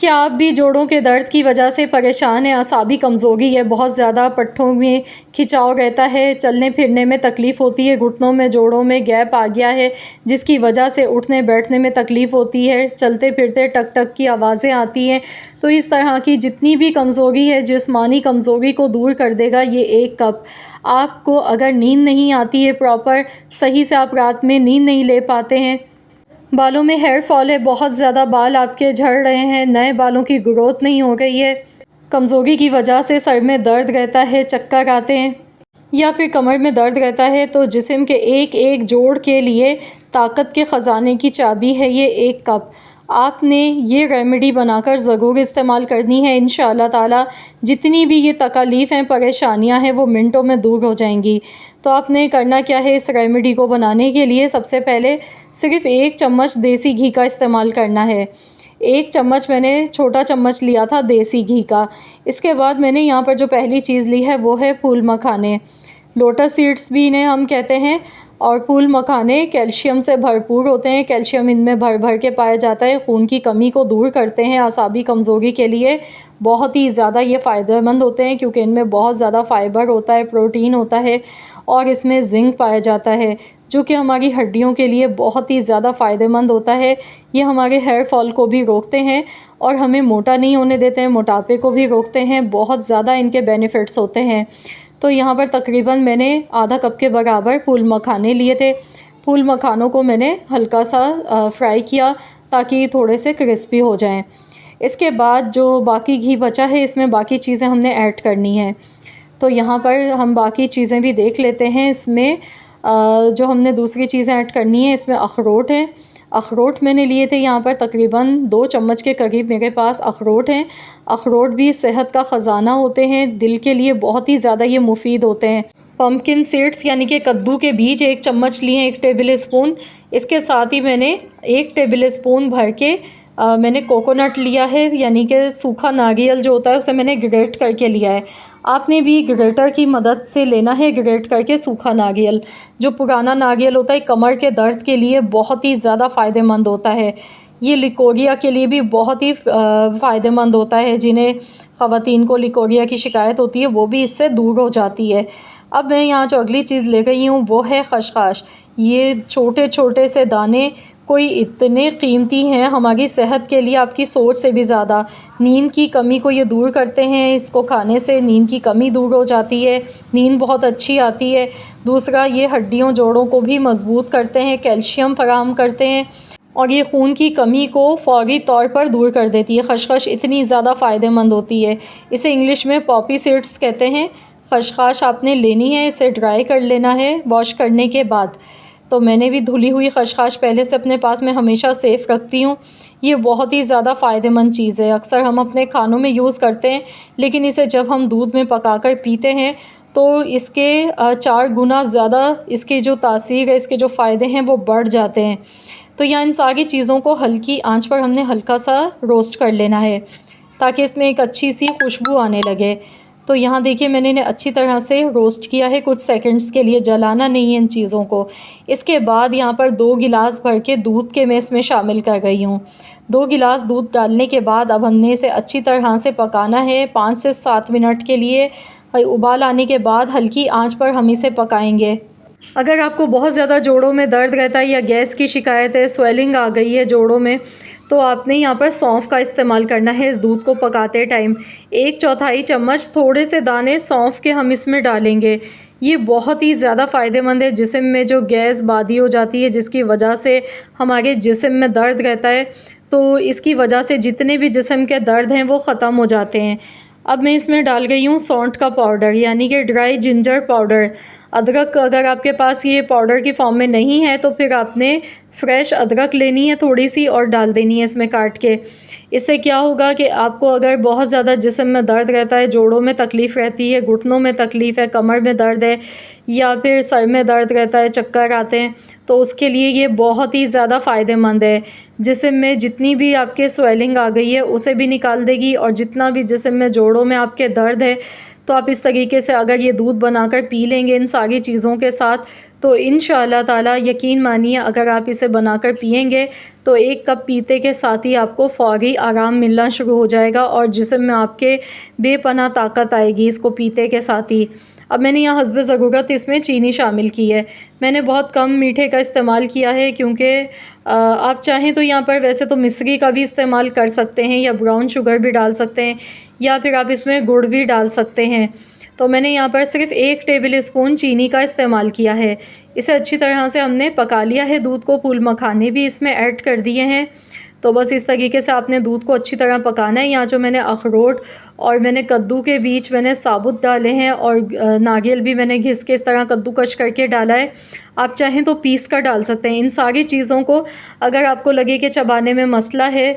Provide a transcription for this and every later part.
क्या आप भी जोड़ों के दर्द की वजह से परेशान हैं? असाबी कमज़ोरी है, बहुत ज़्यादा पट्ठों में खिंचाव रहता है, चलने फिरने में तकलीफ़ होती है, घुटनों में, जोड़ों में गैप आ गया है, जिसकी वजह से उठने बैठने में तकलीफ़ होती है, चलते फिरते टक टक की आवाज़ें आती हैं। तो इस तरह की जितनी भी कमज़ोरी है, जिस्मानी कमज़ोरी को दूर कर देगा ये 1 कप। आपको अगर नींद नहीं आती है प्रॉपर, सही से आप रात में नींद नहीं ले पाते हैं, बालों में हेयर फॉल है, बहुत ज़्यादा बाल आपके झड़ रहे हैं, नए बालों की ग्रोथ नहीं हो रही है, कमज़ोरी की वजह से सर में दर्द रहता है, चक्कर आते हैं या फिर कमर में दर्द रहता है, तो जिस्म के एक एक जोड़ के लिए ताकत के ख़जाने की चाबी है ये 1 कप। आपने ये रेमेडी बनाकर ज़रूर इस्तेमाल करनी है। इंशाअल्लाह ताला जितनी भी ये तकलीफ़ हैं, परेशानियां हैं, वो मिनटों में दूर हो जाएंगी। तो आपने करना क्या है, इस रेमेडी को बनाने के लिए सबसे पहले सिर्फ़ 1 चम्मच देसी घी का इस्तेमाल करना है। 1 चम्मच मैंने छोटा चम्मच लिया था देसी घी का। इसके बाद मैंने यहाँ पर जो पहली चीज़ ली है वो है फूल मखाने, लोटस सीड्स भी इन्हें हम कहते हैं। और फूल मखाने कैल्शियम से भरपूर होते हैं, कैल्शियम इनमें भर भर के पाया जाता है, खून की कमी को दूर करते हैं, असाबी कमज़ोरी के लिए बहुत ही ज़्यादा ये फ़ायदेमंद होते हैं क्योंकि इनमें बहुत ज़्यादा फ़ाइबर होता है, प्रोटीन होता है और इसमें ज़िंक पाया जाता है जो कि हमारी हड्डियों के लिए बहुत ही ज़्यादा फ़ायदेमंद होता है। ये हमारे हेयर फॉल को भी रोकते हैं और हमें मोटा नहीं होने देते हैं, मोटापे को भी रोकते हैं, बहुत ज़्यादा इनके बेनिफिट्स होते हैं। तो यहाँ पर तकरीबन मैंने आधा कप के बराबर फूल मखाने लिए थे। फूल मखानों को मैंने हल्का सा फ्राई किया ताकि थोड़े से क्रिस्पी हो जाएं। इसके बाद जो बाकी घी बचा है इसमें बाकी चीज़ें हमने ऐड करनी है। तो यहाँ पर हम बाकी चीज़ें भी देख लेते हैं। इसमें जो हमने दूसरी चीज़ें ऐड करनी है, इसमें अखरोट है। अखरोट मैंने लिए थे यहाँ पर तकरीबन 2 चम्मच के करीब मेरे पास अखरोट हैं। अखरोट भी सेहत का ख़जाना होते हैं, दिल के लिए बहुत ही ज़्यादा ये मुफीद होते हैं। पम्पकिन सीड्स यानी कि कद्दू के बीज 1 चम्मच लिए हैं, 1 टेबल स्पून। इसके साथ ही मैंने 1 टेबल स्पून भर के मैंने कोकोनट लिया है, यानी कि सूखा नारियल जो होता है उसे मैंने ग्रेट करके लिया है। आपने भी ग्रेटर की मदद से लेना है, ग्रेट करके सूखा नारियल। जो पुराना नारियल होता है कमर के दर्द के लिए बहुत ही ज़्यादा फ़ायदेमंद होता है। ये लिकोरिया के लिए भी बहुत ही फ़ायदेमंद होता है, जिन्हें ख़वातीन को लिकोरिया की शिकायत होती है वो भी इससे दूर हो जाती है। अब मैं यहाँ जो अगली चीज़ ले गई हूँ वो है खसखस। ये छोटे छोटे से दाने कोई इतने कीमती हैं हमारी सेहत के लिए, आपकी सोच से भी ज़्यादा। नींद की कमी को ये दूर करते हैं, इसको खाने से नींद की कमी दूर हो जाती है, नींद बहुत अच्छी आती है। दूसरा, ये हड्डियों जोड़ों को भी मज़बूत करते हैं, कैल्शियम फराहम करते हैं और ये खून की कमी को फ़ौरी तौर पर दूर कर देती है। खसखस इतनी ज़्यादा फ़ायदेमंद होती है। इसे इंग्लिश में पॉपी सीड्स कहते हैं। खसखस आपने लेनी है, इसे ड्राई कर लेना है वॉश करने के बाद। तो मैंने भी धुली हुई खसखस पहले से अपने पास में हमेशा सेफ़ रखती हूँ। ये बहुत ही ज़्यादा फ़ायदेमंद चीज़ है। अक्सर हम अपने खानों में यूज़ करते हैं, लेकिन इसे जब हम दूध में पकाकर पीते हैं तो इसके 4 गुना ज़्यादा इसकी जो तासीर है, इसके जो फ़ायदे हैं वो बढ़ जाते हैं। तो यहाँ इन सारी चीज़ों को हल्की आंच पर हमने हल्का सा रोस्ट कर लेना है ताकि इसमें एक अच्छी सी खुशबू आने लगे। तो यहाँ देखिए मैंने इन्हें अच्छी तरह से रोस्ट किया है कुछ सेकंड्स के लिए, जलाना नहीं है इन चीज़ों को। इसके बाद यहाँ पर 2 गिलास भर के दूध के मैं इसमें शामिल कर रही हूँ। 2 गिलास दूध डालने के बाद अब हमने इसे अच्छी तरह से पकाना है 5 से 7 मिनट के लिए। उबाल आने के बाद हल्की आंच पर हम इसे पकाएंगे। अगर आपको बहुत ज़्यादा जोड़ों में दर्द रहता है या गैस की शिकायत है, स्वेलिंग आ गई है जोड़ों में, तो आपने यहाँ पर सौंफ का इस्तेमाल करना है इस दूध को पकाते टाइम। 1/4 चम्मच थोड़े से दाने सौंफ के हम इसमें डालेंगे। ये बहुत ही ज़्यादा फ़ायदेमंद है। जिस्म में जो गैस बादी हो जाती है जिसकी वजह से हमारे जिस्म में दर्द रहता है, तो इसकी वजह से जितने भी जिस्म के दर्द हैं वो ख़त्म हो जाते हैं। अब मैं इसमें डाल गई हूँ सौंठ का पाउडर, यानी कि ड्राई जिंजर पाउडर। अदरक अगर आपके पास ये पाउडर की फॉर्म में नहीं है तो फिर आपने फ्रेश अदरक लेनी है थोड़ी सी और डाल देनी है इसमें काट के। इससे क्या होगा कि आपको अगर बहुत ज़्यादा जिस्म में दर्द रहता है, जोड़ों में तकलीफ़ रहती है, घुटनों में तकलीफ़ है, कमर में दर्द है या फिर सर में दर्द रहता है, चक्कर आते हैं, तो उसके लिए ये बहुत ही ज़्यादा फ़ायदेमंद है। जिस्म में जितनी भी आपके स्वेलिंग आ गई है उसे भी निकाल देगी और जितना भी जिस्म में जोड़ों में आपके दर्द है, तो आप इस तरीके से अगर ये दूध बनाकर पी लेंगे इन सारी चीज़ों के साथ, तो इंशाअल्लाह ताला यकीन मानिए अगर आप इसे बनाकर पिएंगे तो 1 कप पीते के साथ ही आपको फ़ौरी आराम मिलना शुरू हो जाएगा और जिस्म में आपके बेपनाह ताकत आएगी इसको पीते के साथ ही। अब मैंने यहाँ हस्ब ज़रूरत इसमें चीनी शामिल की है। मैंने बहुत कम मीठे का इस्तेमाल किया है क्योंकि आप चाहें तो यहाँ पर वैसे तो मिश्री का भी इस्तेमाल कर सकते हैं या ब्राउन शुगर भी डाल सकते हैं या फिर आप इसमें गुड़ भी डाल सकते हैं। तो मैंने यहाँ पर सिर्फ 1 टेबल स्पून चीनी का इस्तेमाल किया है। इसे अच्छी तरह से हमने पका लिया है। दूध को फूल मखाने भी इसमें ऐड कर दिए हैं। तो बस इस तरीके से आपने दूध को अच्छी तरह पकाना है। यहाँ जो मैंने अखरोट और मैंने कद्दू के बीज मैंने साबुत डाले हैं और नारियल भी मैंने घिस के इस तरह कद्दूकश करके डाला है। आप चाहें तो पीस कर डाल सकते हैं। इन सारी चीज़ों को अगर आपको लगे कि चबाने में मसला है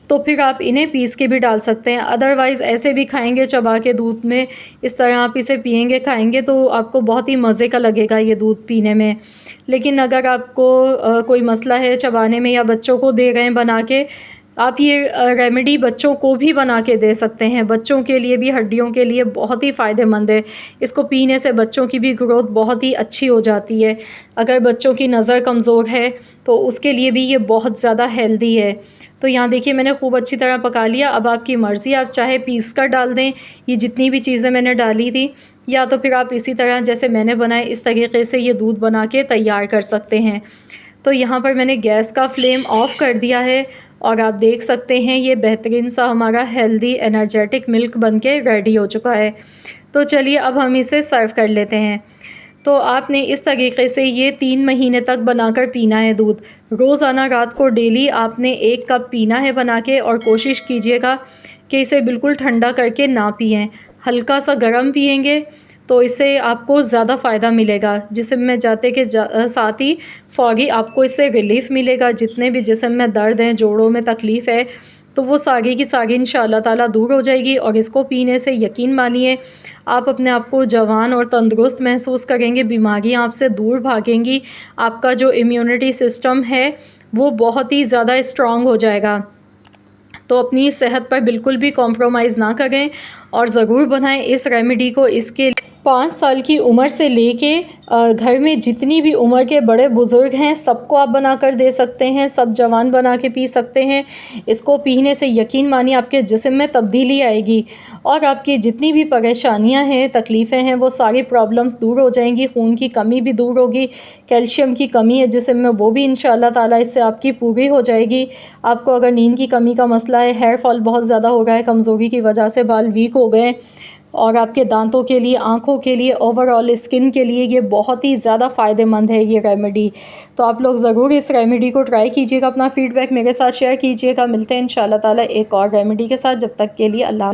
तो फिर आप इन्हें पीस के भी डाल सकते हैं। अदरवाइज़ ऐसे भी खाएंगे चबा के दूध में, इस तरह आप इसे पिएंगे खाएंगे तो आपको बहुत ही मज़े का लगेगा ये दूध पीने में। लेकिन अगर आपको कोई मसला है चबाने में या बच्चों को दे रहे हैं बना के, आप ये रेमेडी बच्चों को भी बना के दे सकते हैं। बच्चों के लिए भी हड्डियों के लिए बहुत ही फ़ायदेमंद है। इसको पीने से बच्चों की भी ग्रोथ बहुत ही अच्छी हो जाती है। अगर बच्चों की नज़र कमज़ोर है तो उसके लिए भी ये बहुत ज़्यादा हेल्दी है। तो यहाँ देखिए मैंने खूब अच्छी तरह पका लिया। अब आपकी मर्ज़ी, आप चाहे पीस कर डाल दें ये जितनी भी चीज़ें मैंने डाली थी, या तो फिर आप इसी तरह जैसे मैंने बनाए इस तरीके से ये दूध बना के तैयार कर सकते हैं। तो यहाँ पर मैंने गैस का फ्लेम ऑफ़ कर दिया है और आप देख सकते हैं ये बेहतरीन सा हमारा हेल्दी एनर्जेटिक मिल्क बनके रेडी हो चुका है। तो चलिए अब हम इसे सर्व कर लेते हैं। तो आपने इस तरीके से ये 3 महीने तक बनाकर पीना है दूध। रोज़ाना रात को डेली आपने 1 कप पीना है बना के और कोशिश कीजिएगा कि इसे बिल्कुल ठंडा करके ना पिएं। हल्का सा गर्म पिएंगे तो इससे आपको ज़्यादा फ़ायदा मिलेगा। जिस्म में जाते के साथ ही फ़ौरी आपको इससे रिलीफ़ मिलेगा। जितने भी जिस्म में दर्द हैं, जोड़ों में तकलीफ़ है, तो वो सारी की सारी इंशाअल्लाह ताला दूर हो जाएगी। और इसको पीने से यकीन मानिए आप अपने आप को जवान और तंदुरुस्त महसूस करेंगे। बीमारियां आपसे दूर भागेंगी। आपका जो इम्यूनिटी सिस्टम है वो बहुत ही ज़्यादा स्ट्रॉन्ग हो जाएगा। तो अपनी सेहत पर बिल्कुल भी कॉम्प्रोमाइज़ ना करें और ज़रूर बनाएं इस रेमेडी को। इसके 5 साल की उम्र से लेके घर में जितनी भी उम्र के बड़े बुज़ुर्ग हैं सबको आप बना कर दे सकते हैं। सब जवान बना के पी सकते हैं। इसको पीने से यकीन मानिए आपके जिस्म में तब्दीली आएगी और आपकी जितनी भी परेशानियां हैं, तकलीफ़ें हैं, वो सारी प्रॉब्लम्स दूर हो जाएंगी। खून की कमी भी दूर होगी। कैल्शियम की कमी है जिस्म में, वो भी इंशाअल्लाह ताला इससे आपकी पूरी हो जाएगी। आपको अगर नींद की कमी का मसला है, हेयर फॉल बहुत ज़्यादा हो रहा है, कमज़ोरी की वजह से बाल वीक हो गए और आपके दांतों के लिए, आँखों के लिए, ओवरऑल स्किन के लिए ये बहुत ही ज़्यादा फ़ायदेमंद है ये रेमेडी। तो आप लोग ज़रूर इस रेमेडी को ट्राई कीजिएगा। अपना फ़ीडबैक मेरे साथ शेयर कीजिएगा। मिलते हैं इंशाअल्लाह ताला एक और रेमेडी के साथ। जब तक के लिए अल्लाह।